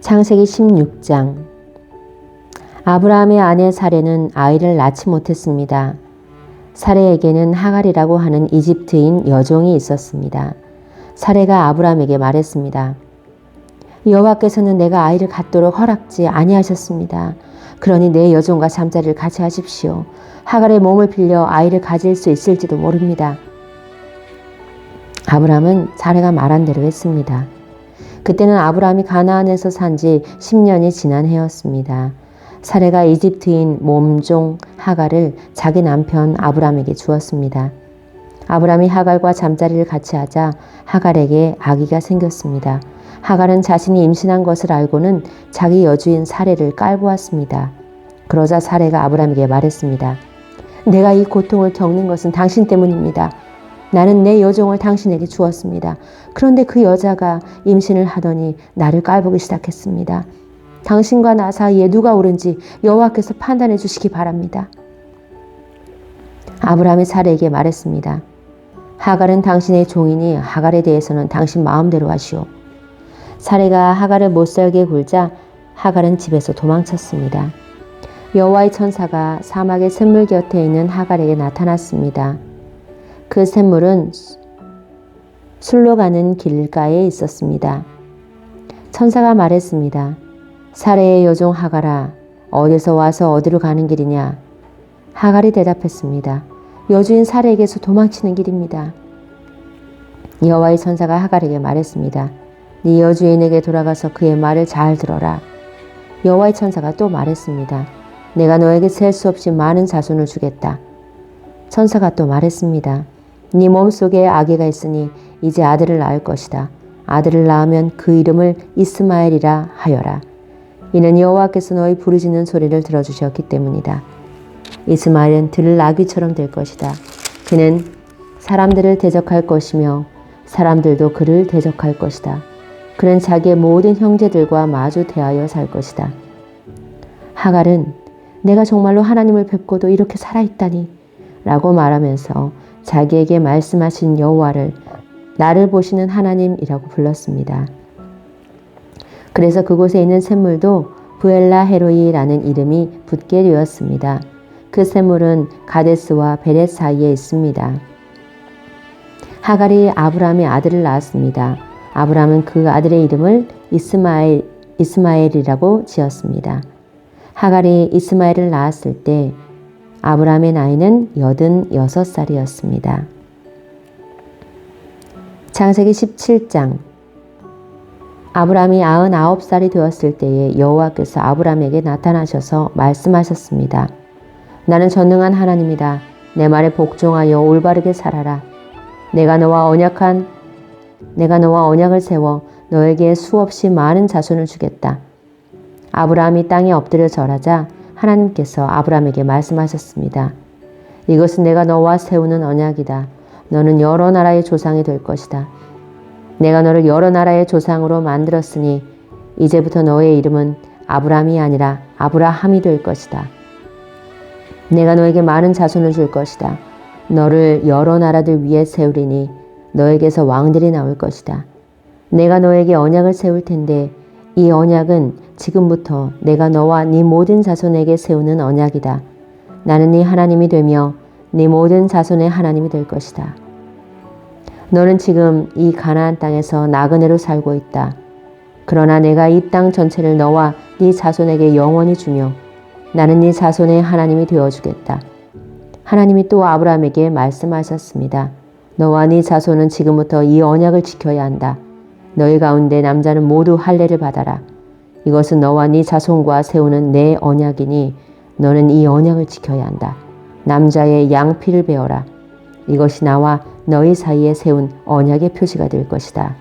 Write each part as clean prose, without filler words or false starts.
창세기 16장. 아브라함의 아내 사레는 아이를 낳지 못했습니다. 사레에게는 하갈이라고 하는 이집트인 여종이 있었습니다. 사레가 아브라함에게 말했습니다. 여호와께서는 내가 아이를 갖도록 허락지 아니하셨습니다. 그러니 내 여종과 잠자리를 같이 하십시오. 하갈의 몸을 빌려 아이를 가질 수 있을지도 모릅니다. 아브라함은 사레가 말한 대로 했습니다. 그때는 아브라함이 가나안에서 산 지 10년이 지난 해였습니다. 사레가 이집트인 몸종 하갈을 자기 남편 아브라함에게 주었습니다. 아브라함이 하갈과 잠자리를 같이 하자 하갈에게 아기가 생겼습니다. 하갈은 자신이 임신한 것을 알고는 자기 여주인 사레를 깔보았습니다. 그러자 사레가 아브라함에게 말했습니다. 내가 이 고통을 겪는 것은 당신 때문입니다. 나는 내 여종을 당신에게 주었습니다. 그런데 그 여자가 임신을 하더니 나를 깔보기 시작했습니다. 당신과 나 사이에 누가 옳은지 여호와께서 판단해 주시기 바랍니다. 아브라함이 사레에게 말했습니다. 하갈은 당신의 종이니 하갈에 대해서는 당신 마음대로 하시오. 사레가 하갈을 못살게 굴자 하갈은 집에서 도망쳤습니다. 여호와의 천사가 사막의 샘물 곁에 있는 하갈에게 나타났습니다. 그 샘물은 술로 가는 길가에 있었습니다. 천사가 말했습니다. 사레의 여종 하갈아, 어디서 와서 어디로 가는 길이냐? 하갈이 대답했습니다. 여주인 사레에게서 도망치는 길입니다. 여호와의 천사가 하갈에게 말했습니다. 네 여주인에게 돌아가서 그의 말을 잘 들어라. 여호와의 천사가 또 말했습니다. 내가 너에게 셀 수 없이 많은 자손을 주겠다. 천사가 또 말했습니다. 네 몸속에 아기가 있으니 이제 아들을 낳을 것이다. 아들을 낳으면 그 이름을 이스마엘이라 하여라. 이는 여호와께서 너희 부르짖는 소리를 들어주셨기 때문이다. 이스마엘은 들을 아기처럼 될 것이다. 그는 사람들을 대적할 것이며 사람들도 그를 대적할 것이다. 그는 자기의 모든 형제들과 마주 대하여 살 것이다. 하갈은 내가 정말로 하나님을 뵙고도 이렇게 살아있다니 라고 말하면서 자기에게 말씀하신 여호와를 나를 보시는 하나님이라고 불렀습니다. 그래서 그곳에 있는 샘물도 부엘라 헤로이라는 이름이 붙게 되었습니다. 그 샘물은 가데스와 베렛 사이에 있습니다. 하갈이 아브라함의 아들을 낳았습니다. 아브라함은 그 아들의 이름을 이스마엘이라고 지었습니다. 하갈이 이스마엘을 낳았을 때 아브라함의 나이는 86살이었습니다. 창세기 17장. 아브라함이 99살이 되었을 때에 여호와께서 아브라함에게 나타나셔서 말씀하셨습니다. 나는 전능한 하나님이다. 내 말에 복종하여 올바르게 살아라. 내가 너와 언약을 세워 너에게 수없이 많은 자손을 주겠다. 아브라함이 땅에 엎드려 절하자 하나님께서 아브라함에게 말씀하셨습니다. 이것은 내가 너와 세우는 언약이다. 너는 여러 나라의 조상이 될 것이다. 내가 너를 여러 나라의 조상으로 만들었으니 이제부터 너의 이름은 아브라함이 아니라 아브라함이 될 것이다. 내가 너에게 많은 자손을 줄 것이다. 너를 여러 나라들 위에 세우리니 너에게서 왕들이 나올 것이다. 내가 너에게 언약을 세울 텐데 이 언약은 지금부터 내가 너와 네 모든 자손에게 세우는 언약이다. 나는 네 하나님이 되며 네 모든 자손의 하나님이 될 것이다. 너는 지금 이 가나안 땅에서 나그네로 살고 있다. 그러나 내가 이 땅 전체를 너와 네 자손에게 영원히 주며 나는 네 자손의 하나님이 되어주겠다. 하나님이 또 아브라함에게 말씀하셨습니다. 너와 네 자손은 지금부터 이 언약을 지켜야 한다. 너희 가운데 남자는 모두 할례를 받아라. 이것은 너와 네 자손과 세우는 내 언약이니 너는 이 언약을 지켜야 한다. 남자의 양피를 베어라. 이것이 나와 너희 사이에 세운 언약의 표시가 될 것이다.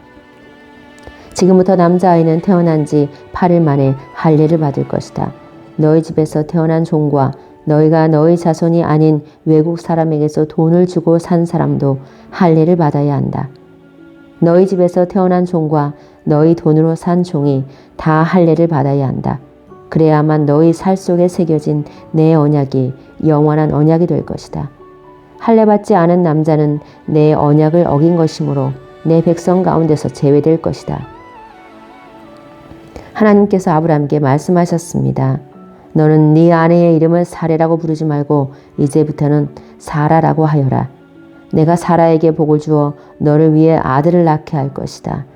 지금부터 남자아이는 태어난 지 8일 만에 할례를 받을 것이다. 너희 집에서 태어난 종과 너희가 너희 자손이 아닌 외국 사람에게서 돈을 주고 산 사람도 할례를 받아야 한다. 너희 집에서 태어난 종과 너희 돈으로 산 종이 다 할례를 받아야 한다. 그래야만 너희 살 속에 새겨진 내 언약이 영원한 언약이 될 것이다. 할례 받지 않은 남자는 내 언약을 어긴 것이므로 내 백성 가운데서 제외될 것이다. 하나님께서 아브라함에게 말씀하셨습니다. 너는 네 아내의 이름을 사레라고 부르지 말고 이제부터는 사라라고 하여라. 내가 사라에게 복을 주어 너를 위해 아들을 낳게 할 것이다.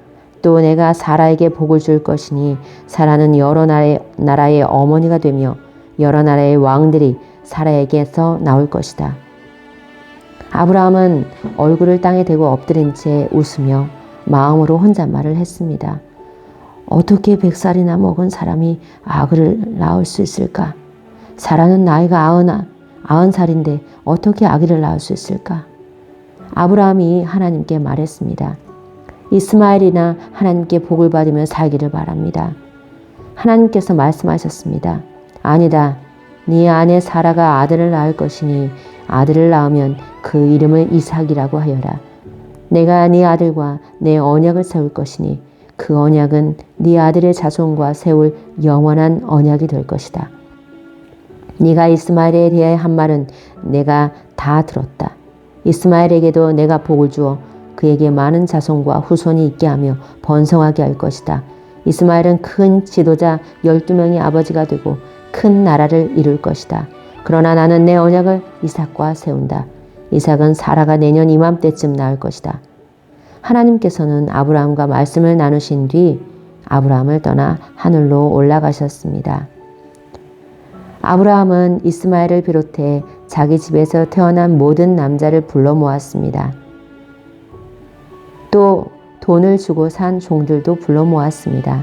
또 내가 사라에게 복을 줄 것이니 사라는 여러 나라의 어머니가 되며 여러 나라의 왕들이 사라에게서 나올 것이다. 아브라함은 얼굴을 땅에 대고 엎드린 채 웃으며 마음으로 혼잣말을 했습니다. 어떻게 100살이나 먹은 사람이 아기를 낳을 수 있을까? 사라는 나이가 90살인데 어떻게 아기를 낳을 수 있을까? 아브라함이 하나님께 말했습니다. 이스마엘이나 하나님께 복을 받으며 살기를 바랍니다. 하나님께서 말씀하셨습니다. 아니다. 네 아내 사라가 아들을 낳을 것이니 아들을 낳으면 그 이름을 이삭이라고 하여라. 내가 네 아들과 내 언약을 세울 것이니 그 언약은 네 아들의 자손과 세울 영원한 언약이 될 것이다. 네가 이스마엘에 대해 한 말은 내가 다 들었다. 이스마엘에게도 내가 복을 주어 그에게 많은 자손과 후손이 있게 하며 번성하게 할 것이다. 이스마엘은 큰 지도자 12명의 아버지가 되고 큰 나라를 이룰 것이다. 그러나 나는 내 언약을 이삭과 세운다. 이삭은 사라가 내년 이맘때쯤 낳을 것이다. 하나님께서는 아브라함과 말씀을 나누신 뒤 아브라함을 떠나 하늘로 올라가셨습니다. 아브라함은 이스마엘을 비롯해 자기 집에서 태어난 모든 남자를 불러 모았습니다. 또 돈을 주고 산 종들도 불러 모았습니다.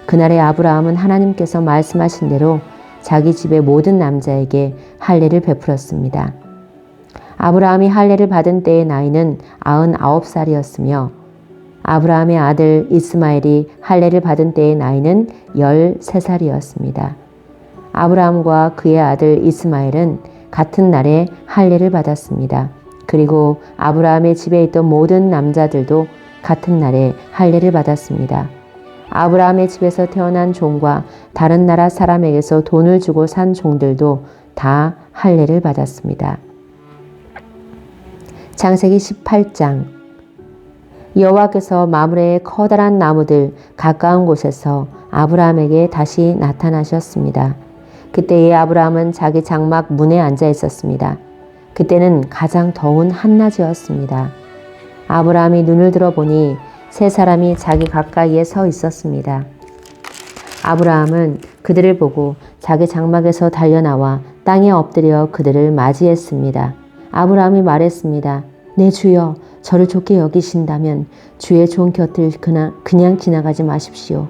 그날의 아브라함은 하나님께서 말씀하신 대로 자기 집의 모든 남자에게 할례를 베풀었습니다. 아브라함이 할례를 받은 때의 나이는 99살이었으며 아브라함의 아들 이스마엘이 할례를 받은 때의 나이는 13살이었습니다. 아브라함과 그의 아들 이스마엘은 같은 날에 할례를 받았습니다. 그리고 아브라함의 집에 있던 모든 남자들도 같은 날에 할례를 받았습니다. 아브라함의 집에서 태어난 종과 다른 나라 사람에게서 돈을 주고 산 종들도 다 할례를 받았습니다. 창세기 18장. 여호와께서 마므레의 커다란 나무들 가까운 곳에서 아브라함에게 다시 나타나셨습니다. 그때의 아브라함은 자기 장막 문에 앉아 있었습니다. 그때는 가장 더운 한낮이었습니다. 아브라함이 눈을 들어보니 세 사람이 자기 가까이에 서 있었습니다. 아브라함은 그들을 보고 자기 장막에서 달려나와 땅에 엎드려 그들을 맞이했습니다. 아브라함이 말했습니다. 내 주여, 저를 좋게 여기신다면 주의 종 곁을 그냥 지나가지 마십시오.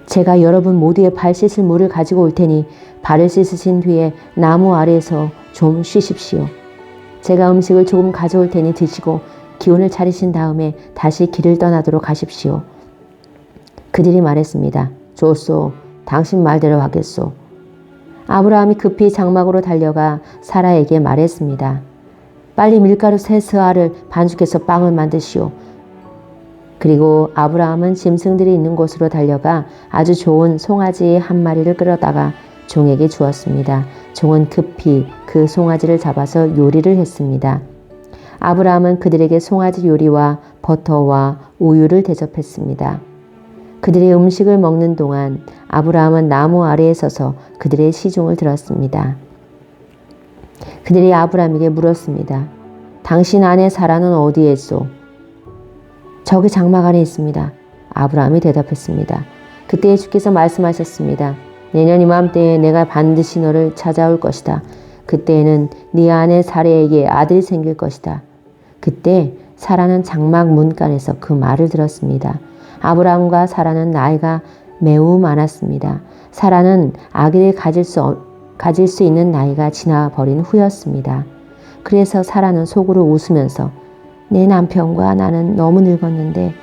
제가 여러분 모두의 발 씻을 물을 가지고 올 테니 발을 씻으신 뒤에 나무 아래에서 좀 쉬십시오. 제가 음식을 조금 가져올 테니 드시고 기운을 차리신 다음에 다시 길을 떠나도록 하십시오. 그들이 말했습니다. 좋소, 당신 말대로 하겠소. 아브라함이 급히 장막으로 달려가 사라에게 말했습니다. 빨리 밀가루 3스아를 반죽해서 빵을 만드시오. 그리고 아브라함은 짐승들이 있는 곳으로 달려가 아주 좋은 송아지 한 마리를 끌어다가 종에게 주었습니다. 종은 급히 그 송아지를 잡아서 요리를 했습니다. 아브라함은 그들에게 송아지 요리와 버터와 우유를 대접했습니다. 그들이 음식을 먹는 동안 아브라함은 나무 아래에 서서 그들의 시중을 들었습니다. 그들이 아브라함에게 물었습니다. 당신 아내 사라는 어디에 있소? 저기 장막 안에 있습니다. 아브라함이 대답했습니다. 그때 주께서 말씀하셨습니다. 내년 이맘때에 내가 반드시 너를 찾아올 것이다. 그때에는 네 아내 사라에게 아들이 생길 것이다. 그때 사라는 장막 문간에서 그 말을 들었습니다. 아브라함과 사라는 나이가 매우 많았습니다. 사라는 아기를 가질 수 있는 나이가 지나버린 후였습니다. 그래서 사라는 속으로 웃으면서 내 남편과 나는 너무 늙었는데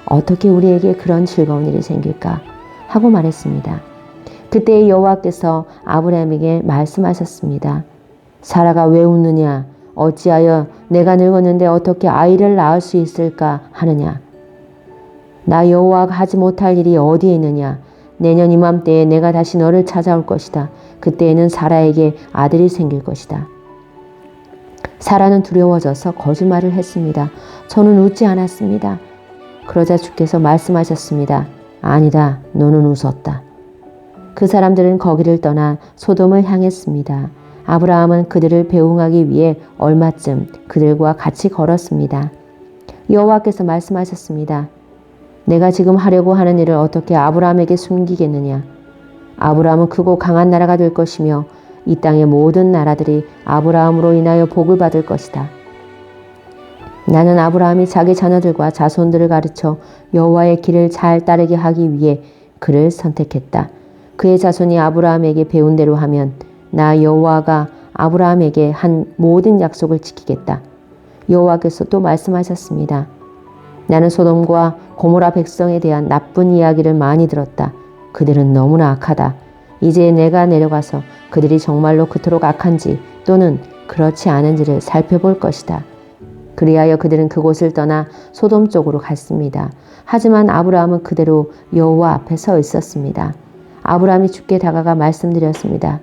어떻게 우리에게 그런 즐거운 일이 생길까 하고 말했습니다. 그때 여호와께서 아브라함에게 말씀하셨습니다. 사라가 왜 웃느냐? 어찌하여 내가 늙었는데 어떻게 아이를 낳을 수 있을까 하느냐? 나 여호와가 하지 못할 일이 어디에 있느냐? 내년 이맘때에 내가 다시 너를 찾아올 것이다. 그때에는 사라에게 아들이 생길 것이다. 사라는 두려워져서 거짓말을 했습니다. 저는 웃지 않았습니다. 그러자 주께서 말씀하셨습니다. 아니다. 너는 웃었다. 그 사람들은 거기를 떠나 소돔을 향했습니다. 아브라함은 그들을 배웅하기 위해 얼마쯤 그들과 같이 걸었습니다. 여호와께서 말씀하셨습니다. 내가 지금 하려고 하는 일을 어떻게 아브라함에게 숨기겠느냐. 아브라함은 크고 강한 나라가 될 것이며 이 땅의 모든 나라들이 아브라함으로 인하여 복을 받을 것이다. 나는 아브라함이 자기 자녀들과 자손들을 가르쳐 여호와의 길을 잘 따르게 하기 위해 그를 선택했다. 그의 자손이 아브라함에게 배운 대로 하면 나 여호와가 아브라함에게 한 모든 약속을 지키겠다. 여호와께서 또 말씀하셨습니다. 나는 소돔과 고모라 백성에 대한 나쁜 이야기를 많이 들었다. 그들은 너무나 악하다. 이제 내가 내려가서 그들이 정말로 그토록 악한지 또는 그렇지 않은지를 살펴볼 것이다. 그리하여 그들은 그곳을 떠나 소돔 쪽으로 갔습니다. 하지만 아브라함은 그대로 여호와 앞에 서 있었습니다. 아브라함이 주께 다가가 말씀드렸습니다.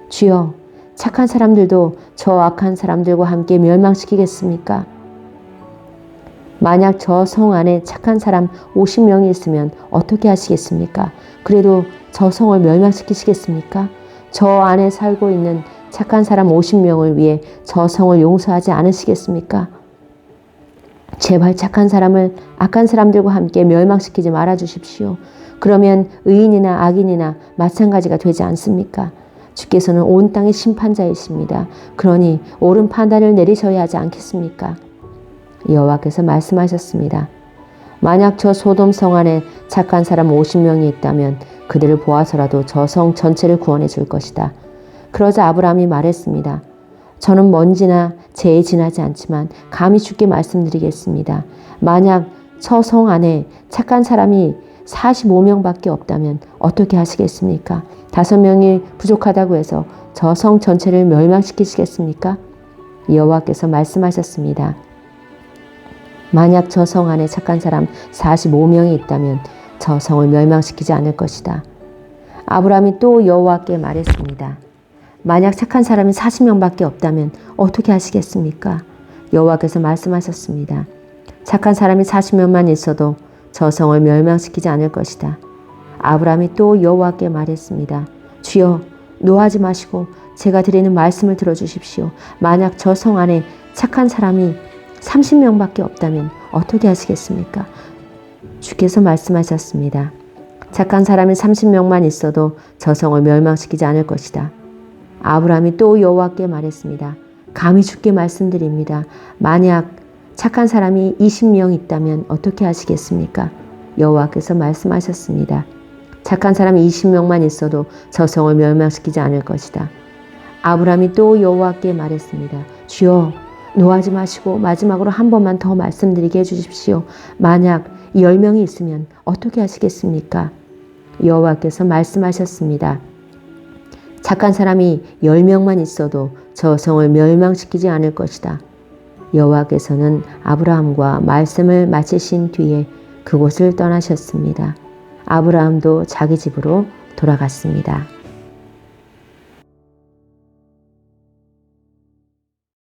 주여, 착한 사람들도 저 악한 사람들과 함께 멸망시키겠습니까? 만약 저 성 안에 착한 사람 50명이 있으면 어떻게 하시겠습니까? 그래도 저 성을 멸망시키시겠습니까? 저 안에 살고 있는 착한 사람 50명을 위해 저 성을 용서하지 않으시겠습니까? 제발 착한 사람을 악한 사람들과 함께 멸망시키지 말아 주십시오. 그러면 의인이나 악인이나 마찬가지가 되지 않습니까? 주께서는 온 땅의 심판자이십니다. 그러니 옳은 판단을 내리셔야 하지 않겠습니까? 여호와께서 말씀하셨습니다. 만약 저 소돔 성 안에 착한 사람 50명이 있다면 그들을 보아서라도 저 성 전체를 구원해 줄 것이다. 그러자 아브라함이 말했습니다. 저는 먼지나 재에 지나지 않지만 감히 주께 말씀드리겠습니다. 만약 저 성 안에 착한 사람이 45명밖에 없다면 어떻게 하시겠습니까? 5명이 부족하다고 해서 저 성 전체를 멸망시키시겠습니까? 여호와께서 말씀하셨습니다. 만약 저 성 안에 착한 사람 45명이 있다면 저 성을 멸망시키지 않을 것이다. 아브라함이 또 여호와께 말했습니다. 만약 착한 사람이 40명밖에 없다면 어떻게 하시겠습니까? 여호와께서 말씀하셨습니다. 착한 사람이 40명만 있어도 저 성을 멸망시키지 않을 것이다. 아브라함이 또 여호와께 말했습니다. 주여, 노하지 마시고 제가 드리는 말씀을 들어주십시오. 만약 저 성 안에 착한 사람이 30명밖에 없다면 어떻게 하시겠습니까? 주께서 말씀하셨습니다. 착한 사람이 30명만 있어도 저 성을 멸망시키지 않을 것이다. 아브라함이 또 여호와께 말했습니다. 감히 주께 말씀드립니다. 만약 착한 사람이 20명 있다면 어떻게 하시겠습니까? 여호와께서 말씀하셨습니다. 착한 사람이 20명만 있어도 저 성을 멸망시키지 않을 것이다. 아브라함이 또 여호와께 말했습니다. 주여, 노하지 마시고 마지막으로 한 번만 더 말씀드리게 해주십시오. 만약 10명이 있으면 어떻게 하시겠습니까? 여호와께서 말씀하셨습니다. 착한 사람이 10명만 있어도 저 성을 멸망시키지 않을 것이다. 여호와께서는 아브라함과 말씀을 마치신 뒤에 그곳을 떠나셨습니다. 아브라함도 자기 집으로 돌아갔습니다.